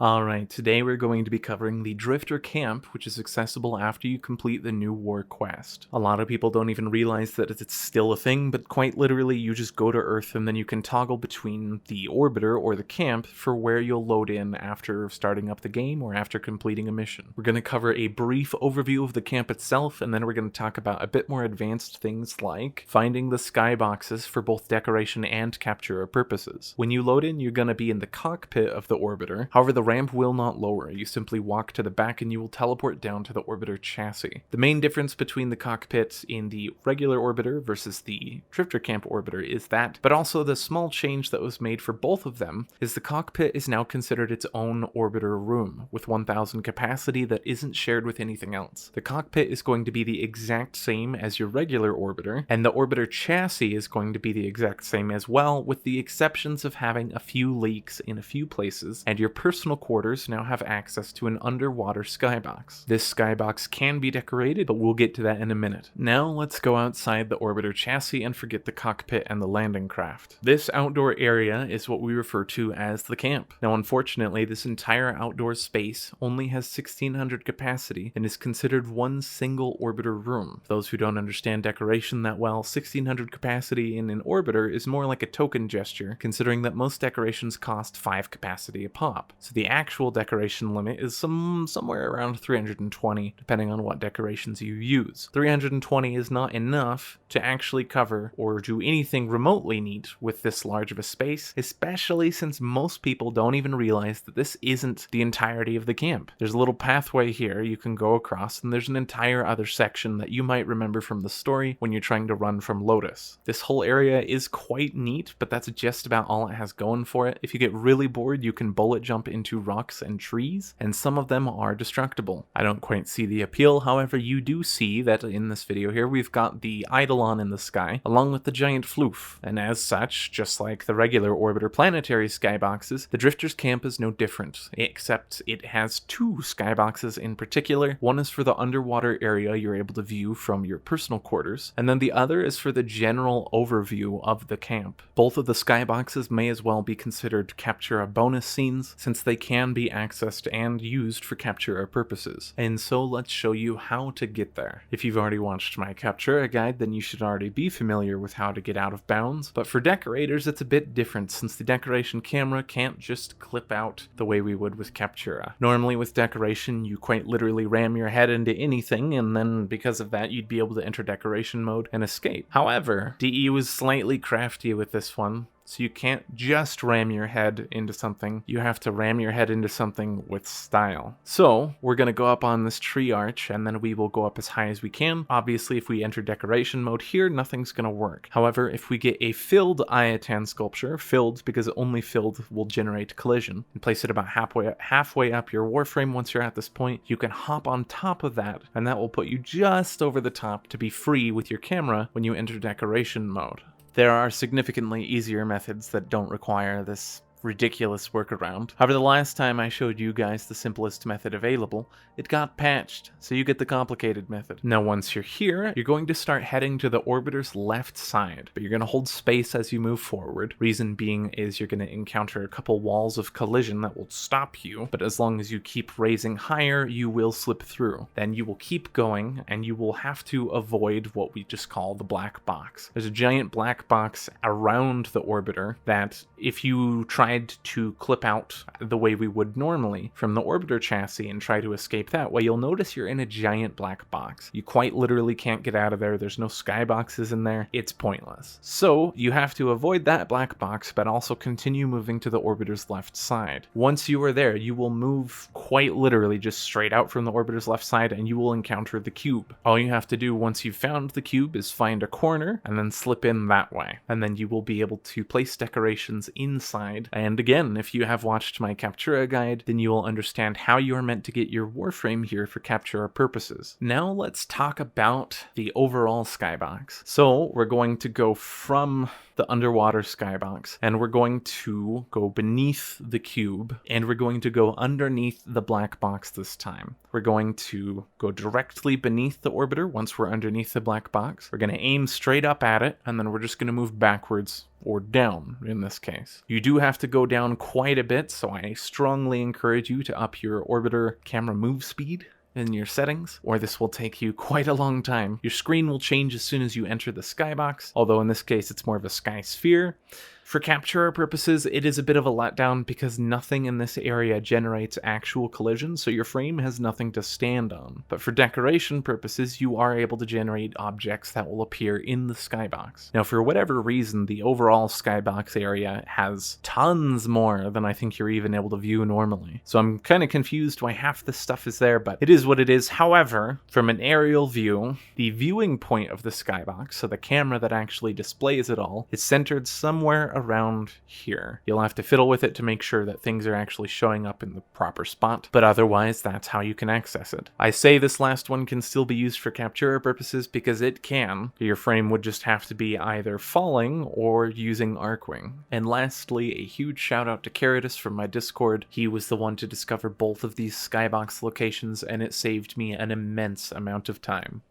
Alright, today we're going to be covering the Drifter Camp, which is accessible after you complete the New War quest. A lot of people don't even realize that it's still a thing, but quite literally you just go to Earth and then you can toggle between the orbiter or the camp for where you'll load in after starting up the game or after completing a mission. We're going to cover a brief overview of the camp itself, and then we're going to talk about a bit more advanced things like finding the Skyboxes for both decoration and Captura purposes. When you load in, you're going to be in the cockpit of the orbiter. However, the ramp will not lower. You simply walk to the back and you will teleport down to the orbiter chassis. The main difference between the cockpit in the regular orbiter versus the Drifter Camp orbiter is that, but also the small change that was made for both of them is the cockpit is now considered its own orbiter room with 1000 capacity that isn't shared with anything else. The cockpit is going to be the exact same as your regular orbiter, and the orbiter chassis is going to be the exact same as well, with the exceptions of having a few leaks in a few places, and your personal quarters now have access to an underwater skybox. This skybox can be decorated, but we'll get to that in a minute. Now let's go outside the orbiter chassis and forget the cockpit and the landing craft. This outdoor area is what we refer to as the camp. Now unfortunately, this entire outdoor space only has 1600 capacity and is considered one single orbiter room. For those who don't understand decoration that well, 1600 capacity in an orbiter is more like a token gesture, considering that most decorations cost 5 capacity a pop. So the actual decoration limit is somewhere around 320, depending on what decorations you use. 320 is not enough to actually cover or do anything remotely neat with this large of a space, especially since most people don't even realize that this isn't the entirety of the camp. There's a little pathway here you can go across, and there's an entire other section that you might remember from the story when you're trying to run from Lotus. This whole area is quite neat, but that's just about all it has going for it. If you get really bored, you can bullet jump into rocks and trees, and some of them are destructible. I don't quite see the appeal, however you do see that in this video here we've got the Eidolon in the sky, along with the giant floof, and as such, just like the regular orbiter planetary skyboxes, the Drifter's Camp is no different, except it has two skyboxes in particular. One is for the underwater area you're able to view from your personal quarters, and then the other is for the general overview of the camp. Both of the skyboxes may as well be considered Captura bonus scenes, since they can be accessed and used for Captura purposes. And so let's show you how to get there. If you've already watched my Captura guide, then you should already be familiar with how to get out of bounds, but for decorators it's a bit different, since the decoration camera can't just clip out the way we would with Captura. Normally with decoration you quite literally ram your head into anything, and then because of that you'd be able to enter decoration mode and escape. However, DE was slightly crafty with this one. So you can't just ram your head into something, you have to ram your head into something with style. So we're going to go up on this tree arch, and then we will go up as high as we can. Obviously if we enter decoration mode here, nothing's going to work. However, if we get a filled Ayatan sculpture, filled because only filled will generate collision, and place it about halfway up your Warframe once you're at this point, you can hop on top of that, and that will put you just over the top to be free with your camera when you enter decoration mode. There are significantly easier methods that don't require this ridiculous workaround. However, the last time I showed you guys the simplest method available, it got patched, so you get the complicated method. Now once you're here, you're going to start heading to the orbiter's left side, but you're going to hold space as you move forward. Reason being is you're going to encounter a couple walls of collision that will stop you, but as long as you keep raising higher, you will slip through. Then you will keep going, and you will have to avoid what we just call the black box. There's a giant black box around the orbiter that if you try to clip out the way we would normally from the orbiter chassis and try to escape that way, you'll notice you're in a giant black box. You quite literally can't get out of there. There's no skyboxes in there. It's pointless. So you have to avoid that black box, but also continue moving to the orbiter's left side. Once you are there, you will move quite literally just straight out from the orbiter's left side, and you will encounter the cube. All you have to do once you've found the cube is find a corner and then slip in that way, and then you will be able to place decorations inside. And again, if you have watched my Captura guide, then you will understand how you are meant to get your Warframe here for Captura purposes. Now let's talk about the overall skybox. So we're going to go from the underwater skybox, and we're going to go beneath the cube, and we're going to go underneath the black box this time. We're going to go directly beneath the orbiter once we're underneath the black box. We're going to aim straight up at it, and then we're just going to move backwards or down in this case. You do have to go down quite a bit, so I strongly encourage you to up your orbiter camera move speed in your settings, or this will take you quite a long time. Your screen will change as soon as you enter the skybox, although in this case it's more of a sky sphere. For Captura purposes, it is a bit of a letdown because nothing in this area generates actual collision, so your frame has nothing to stand on. But for decoration purposes, you are able to generate objects that will appear in the skybox. Now, for whatever reason, the overall skybox area has tons more than I think you're even able to view normally. So I'm kind of confused why half this stuff is there, but it is what it is. However, from an aerial view, the viewing point of the skybox, so the camera that actually displays it all, is centered somewhere around here. You'll have to fiddle with it to make sure that things are actually showing up in the proper spot, but otherwise that's how you can access it. I say this last one can still be used for Captura purposes because it can. Your frame would just have to be either falling or using Arcwing. And lastly, a huge shout out to Caritas from my Discord. He was the one to discover both of these skybox locations, and it saved me an immense amount of time.